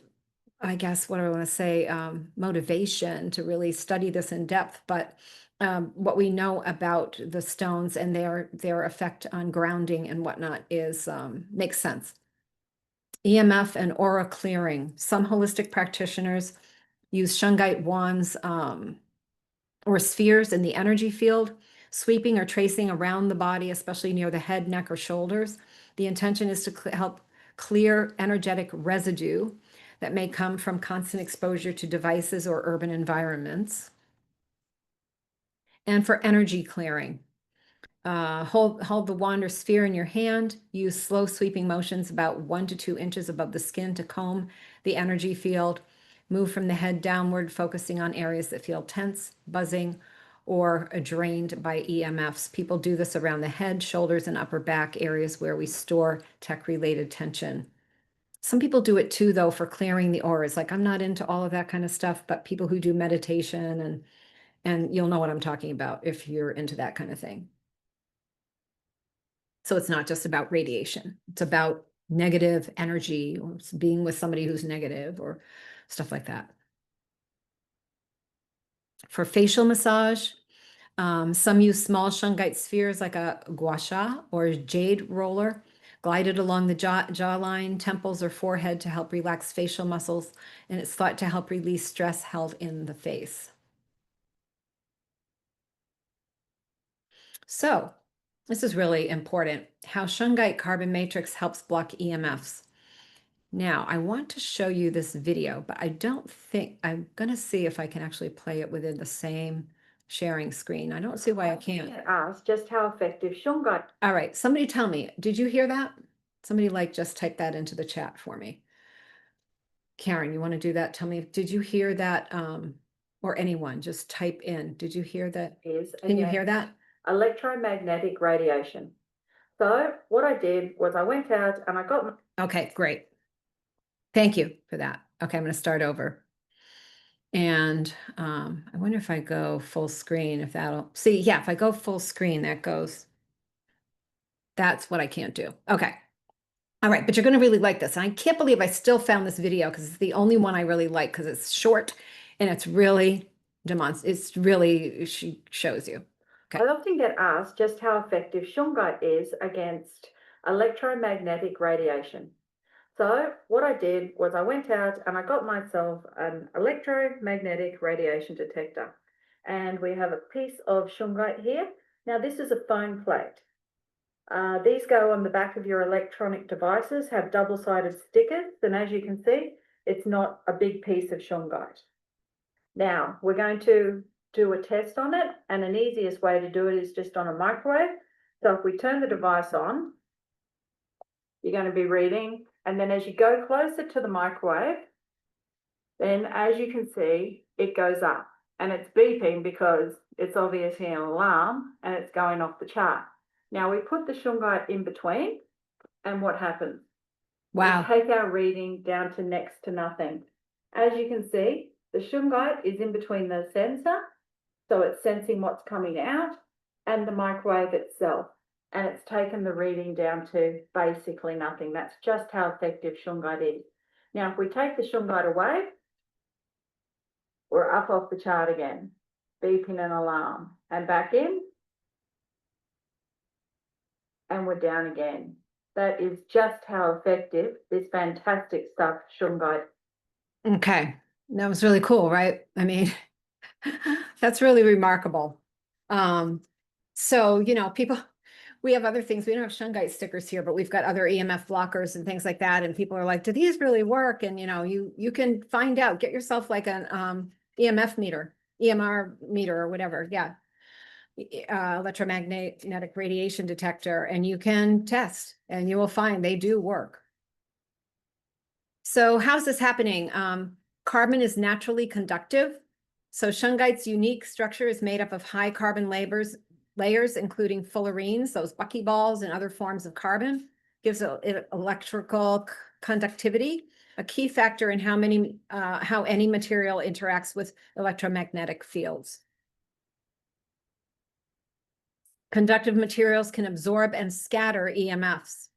I guess, what do I want to say, motivation to really study this in depth. But what we know about the stones and their effect on grounding and whatnot is makes sense. EMF and aura clearing. Some holistic practitioners use Shungite wands or spheres in the energy field, sweeping or tracing around the body, especially near the head, neck, or shoulders. The intention is to help clear energetic residue that may come from constant exposure to devices or urban environments. And for energy clearing, hold the wand or sphere in your hand. Use slow sweeping motions about 1 to 2 inches above the skin to comb the energy field. Move from the head downward, focusing on areas that feel tense, buzzing, or drained by EMFs. People do this around the head, shoulders, and upper back, areas where we store tech-related tension. Some people do it too, though, for clearing the auras. Like, I'm not into all of that kind of stuff, but people who do meditation and you'll know what I'm talking about if you're into that kind of thing. So it's not just about radiation. It's about negative energy or being with somebody who's negative or stuff like that. For facial massage, some use small shungite spheres like a gua sha or jade roller, glided along the jawline, temples, or forehead to help relax facial muscles, and it's thought to help release stress held in the face. So, this is really important, how Shungite carbon matrix helps block EMFs. Now, I want to show you this video, but I don't think, I'm going to see if I can actually play it within the same sharing screen. I don't see why I can't. Ask just how effective Shungite. All right, somebody tell me, did you hear that? Somebody just type that into the chat for me. Karen, you want to do that? Tell me, did you hear that? Or anyone, just type in. Did you hear that? Can you hear that? Electromagnetic radiation. So what I did was I went out and I got. Okay, great. Thank you for that. Okay, I'm going to start over. And I wonder if I go full screen, if that'll see. Yeah, if I go full screen, that goes. That's what I can't do. Okay. All right, but you're going to really like this. And I can't believe I still found this video because it's the only one I really like because it's short and it's really she shows you. Okay. I often get asked just how effective Shungite is against electromagnetic radiation. So what I did was I went out and I got myself an electromagnetic radiation detector. And we have a piece of Shungite here. Now this is a foam plate. These go on the back of your electronic devices, have double-sided stickers, and as you can see, it's not a big piece of Shungite. Now, we're going to do a test on it, and an easiest way to do it is just on a microwave. So if we turn the device on, you're going to be reading, and then as you go closer to the microwave, then as you can see, it goes up, and it's beeping because it's obviously an alarm, and it's going off the chart. Now we put the Shungite in between, and what happens? Wow. We take our reading down to next to nothing. As you can see, the Shungite is in between the sensor, so it's sensing what's coming out, and the microwave itself, and it's taken the reading down to basically nothing. That's just how effective Shungite is. Now, if we take the Shungite away, we're up off the chart again, beeping an alarm, and back in, and we're down again. That is just how effective this fantastic stuff, Shungite. Okay, that was really cool, right? I mean, that's really remarkable. So, people, we have other things. We don't have Shungite stickers here, but we've got other EMF blockers and things like that. And people are like, do these really work? And, you can find out, get yourself like an EMF meter, EMR meter or whatever. Yeah. Electromagnetic radiation detector, and you can test and you will find they do work. So how's this happening? Carbon is naturally conductive. So Shungite's unique structure is made up of high carbon layers, including fullerenes, those buckyballs and other forms of carbon, gives it electrical conductivity, a key factor in how any material interacts with electromagnetic fields. Conductive materials can absorb and scatter EMFs.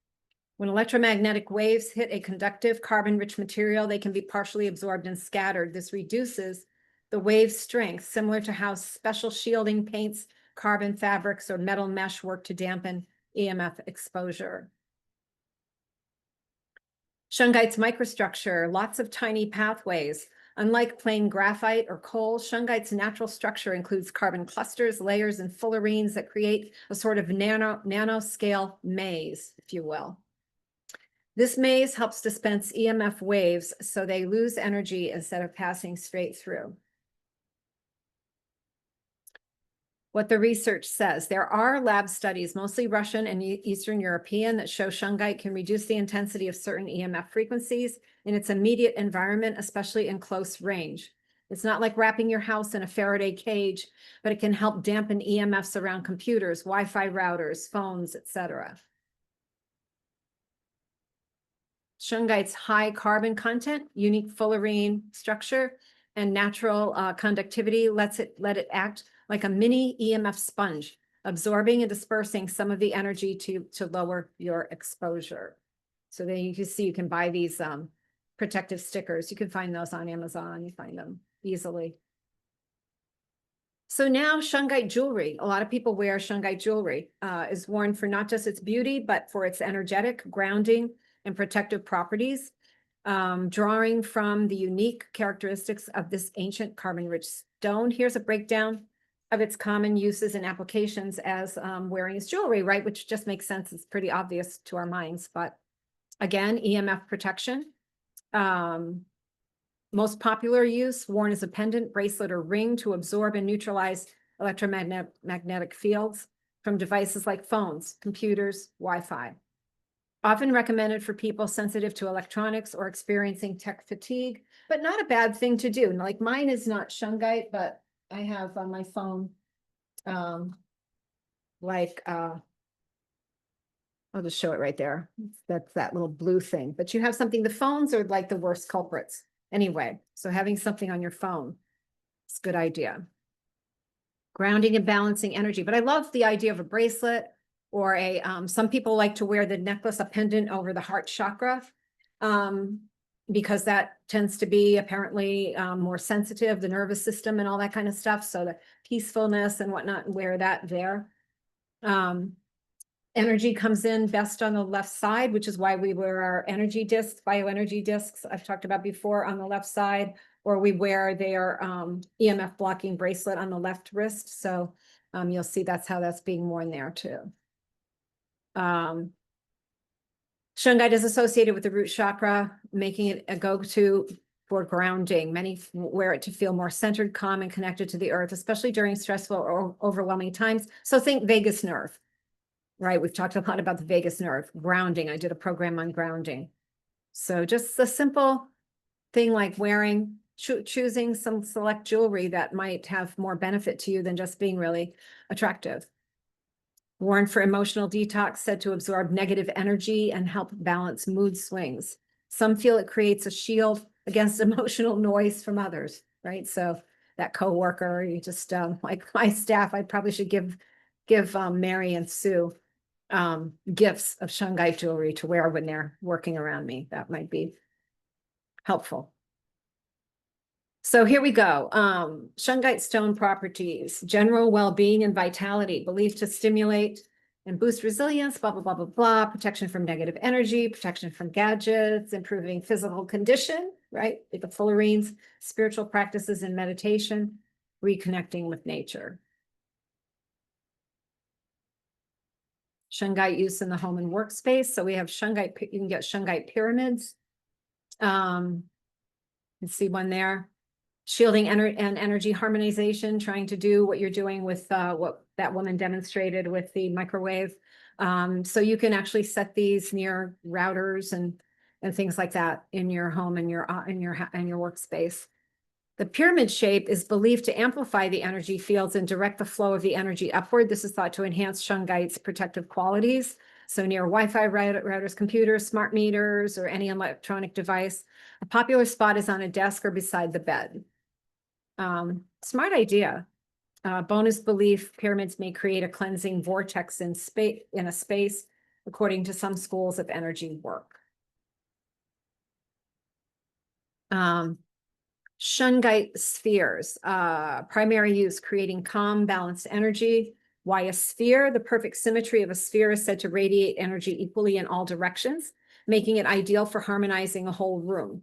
When electromagnetic waves hit a conductive carbon-rich material, they can be partially absorbed and scattered. This reduces the wave's strength, similar to how special shielding paints, carbon fabrics, or metal mesh work to dampen EMF exposure. Shungite's microstructure, lots of tiny pathways. Unlike plain graphite or coal, Shungite's natural structure includes carbon clusters, layers, and fullerenes that create a sort of nanoscale maze, if you will. This maze helps dispense EMF waves so they lose energy instead of passing straight through. What the research says, there are lab studies, mostly Russian and Eastern European, that show Shungite can reduce the intensity of certain EMF frequencies in its immediate environment, especially in close range. It's not like wrapping your house in a Faraday cage, but it can help dampen EMFs around computers, Wi-Fi routers, phones, etc. Shungite's high carbon content, unique fullerene structure, and natural conductivity let it act like a mini EMF sponge, absorbing and dispersing some of the energy to lower your exposure. So then you can see you can buy these protective stickers. You can find those on Amazon. You find them easily. So now Shungite jewelry. A lot of people wear Shungite jewelry. Is worn for not just its beauty, but for its energetic, grounding, and protective properties. Drawing from the unique characteristics of this ancient carbon-rich stone. Here's a breakdown of its common uses and applications as wearing as jewelry, right? Which just makes sense. It's pretty obvious to our minds, but again, EMF protection. Most popular use, worn as a pendant, bracelet, or ring to absorb and neutralize electromagnetic fields from devices like phones, computers, Wi-Fi. Often recommended for people sensitive to electronics or experiencing tech fatigue, but not a bad thing to do. Like mine is not Shungite, but I have on my phone, I'll just show it right there. That's that little blue thing, but you have something, the phones are like the worst culprits anyway. So having something on your phone, it's a good idea. Grounding and balancing energy, but I love the idea of a bracelet or a, some people like to wear the necklace, a pendant over the heart chakra, because that tends to be apparently more sensitive, the nervous system and all that kind of stuff. So the peacefulness and whatnot, wear that there. Energy comes in best on the left side, which is why we wear our energy discs, bioenergy discs I've talked about before on the left side, or we wear their EMF blocking bracelet on the left wrist. So you'll see that's how that's being worn there too. Shungite is associated with the root chakra, making it a go-to for grounding. Many wear it to feel more centered, calm, and connected to the earth, especially during stressful or overwhelming times. So think vagus nerve. Right, we've talked a lot about the vagus nerve, grounding. I did a program on grounding. So just a simple thing like wearing, choosing some select jewelry that might have more benefit to you than just being really attractive. Worn for emotional detox, said to absorb negative energy and help balance mood swings. Some feel it creates a shield against emotional noise from others, right? So that coworker, you just like my staff, I probably should give Mary and Sue gifts of Shungite jewelry to wear when they're working around me. That might be helpful. So here we go. Shungite stone properties, general well-being and vitality, believed to stimulate and boost resilience, blah, blah, blah, blah, blah, protection from negative energy, protection from gadgets, improving physical condition, right? Like the Fullerenes, spiritual practices and meditation, reconnecting with nature. Shungite use in the home and workspace. So we have Shungite, you can get Shungite pyramids. You can see one there. Shielding and energy harmonization, trying to do what you're doing with what that woman demonstrated with the microwave. So you can actually set these near routers and things like that in your home and your workspace. The pyramid shape is believed to amplify the energy fields and direct the flow of the energy upward. This is thought to enhance Shungite's protective qualities. So near Wi-Fi routers, computers, smart meters, or any electronic device. A popular spot is on a desk or beside the bed. Smart idea. Bonus belief, pyramids may create a cleansing vortex in a space, according to some schools of energy work. Shungite spheres, primary use, creating calm, balanced energy. Why a sphere? The perfect symmetry of a sphere is said to radiate energy equally in all directions, making it ideal for harmonizing a whole room.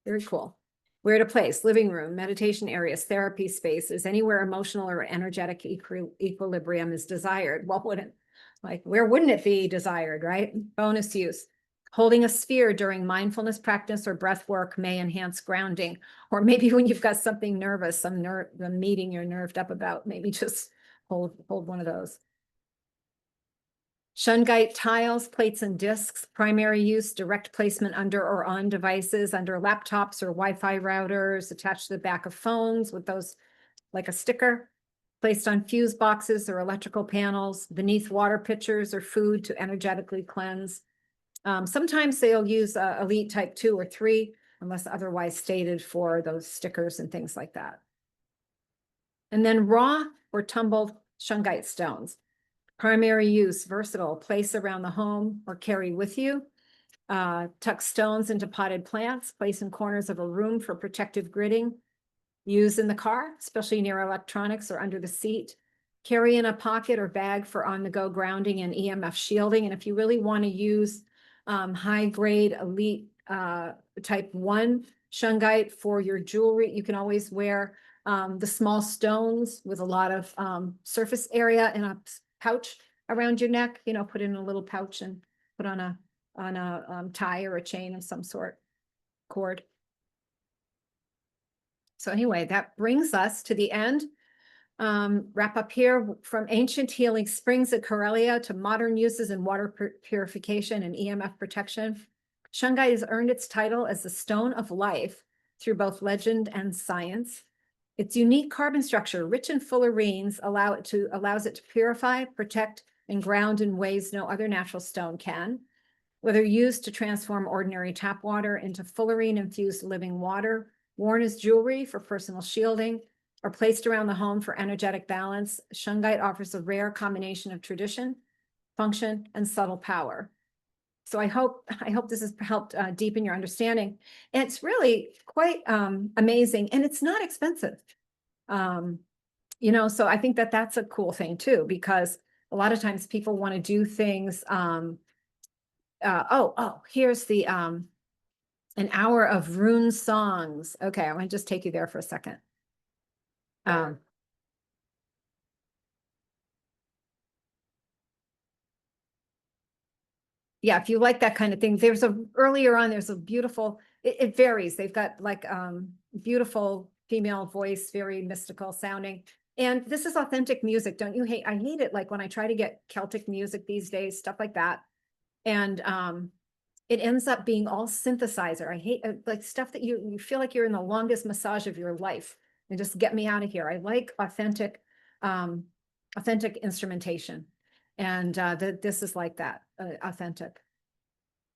Very cool. Where to place? Living room, meditation areas, therapy spaces, anywhere emotional or energetic equilibrium is desired. What wouldn't, like, where wouldn't it be desired, right? Bonus use. Holding a sphere during mindfulness practice or breath work may enhance grounding, or maybe when you've got something nervous, some meeting you're nerved up about, maybe just hold one of those. Shungite tiles, plates, and discs, primary use, direct placement under or on devices, under laptops or Wi-Fi routers, attached to the back of phones with those, like a sticker, placed on fuse boxes or electrical panels, beneath water pitchers or food to energetically cleanse. Sometimes they'll use Elite type 2 or 3, unless otherwise stated, for those stickers and things like that. And then raw or tumbled Shungite stones. Primary use, versatile, place around the home or carry with you. Tuck stones into potted plants, place in corners of a room for protective gridding. Use in the car, especially near electronics or under the seat. Carry in a pocket or bag for on-the-go grounding and EMF shielding. And if you really want to use high-grade elite type 1 Shungite for your jewelry, you can always wear the small stones with a lot of surface area in a pouch around your neck, you know, put in a little pouch and put on a tie or a chain of some sort, cord. So anyway, that brings us to the end. Wrap up here from ancient healing springs of Karelia to modern uses in water purification and EMF protection. Shungite has earned its title as the stone of life through both legend and science. Its unique carbon structure, rich in fullerenes, allows it to purify, protect, and ground in ways no other natural stone can. Whether used to transform ordinary tap water into fullerene-infused living water, worn as jewelry for personal shielding, or placed around the home for energetic balance, Shungite offers a rare combination of tradition, function, and subtle power. So I hope this has helped deepen your understanding. And it's really quite amazing, and it's not expensive. You know, so I think that that's a cool thing too, because a lot of times people want to do things. Here's the an hour of rune songs. Okay, I'm gonna just take you there for a second. Yeah, if you like that kind of thing, there's a beautiful, it varies. They've got like beautiful female voice, very mystical sounding. And this is authentic music. Don't you hate? I hate it like when I try to get Celtic music these days, stuff like that. And it ends up being all synthesizer. I hate like stuff that you feel like you're in the longest massage of your life and just get me out of here. I like authentic instrumentation. And this is like that, authentic.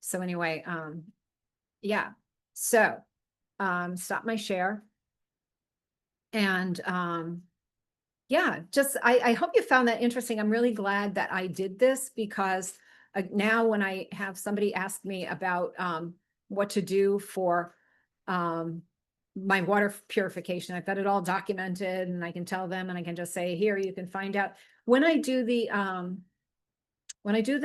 So anyway, yeah. So stop my share. And yeah, just I hope you found that interesting. I'm really glad that I did this because now when I have somebody ask me about what to do for my water purification, I've got it all documented and I can tell them and I can just say, here, you can find out. When I do the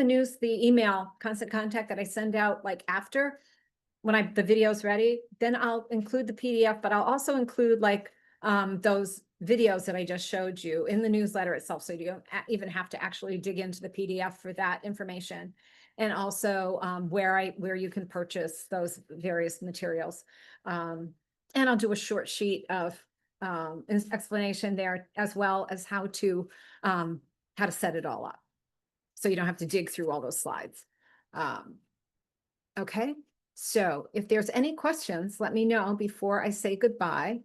news, the email constant contact that I send out like after when the video's ready, then I'll include the PDF, but I'll also include like those videos that I just showed you in the newsletter itself. So you don't even have to actually dig into the PDF for that information. And also where you can purchase those various materials. And I'll do a short sheet of explanation there as well as how to set it all up. So you don't have to dig through all those slides. Okay, so if there's any questions, let me know before I say goodbye.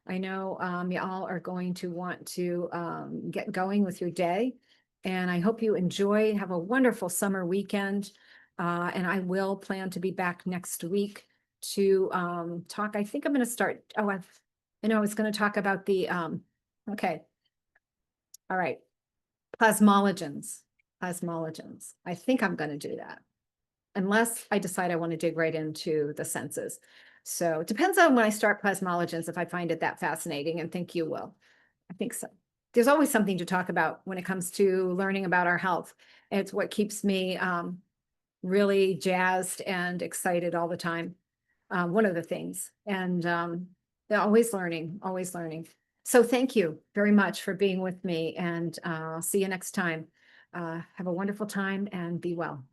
I know y'all are going to want to get going with your day. And I hope you have a wonderful summer weekend. And I will plan to be back next week to talk. I think I'm going to start. I know I was going to talk about the, okay. All right. Plasmalogens. I think I'm going to do that unless I decide I want to dig right into the senses. So it depends on when I start plasmalogens, if I find it that fascinating, and think you will. I think so. There's always something to talk about when it comes to learning about our health. It's what keeps me really jazzed and excited all the time. One of the things. And always learning, always learning. So thank you very much for being with me, and I'll see you next time. Have a wonderful time and be well.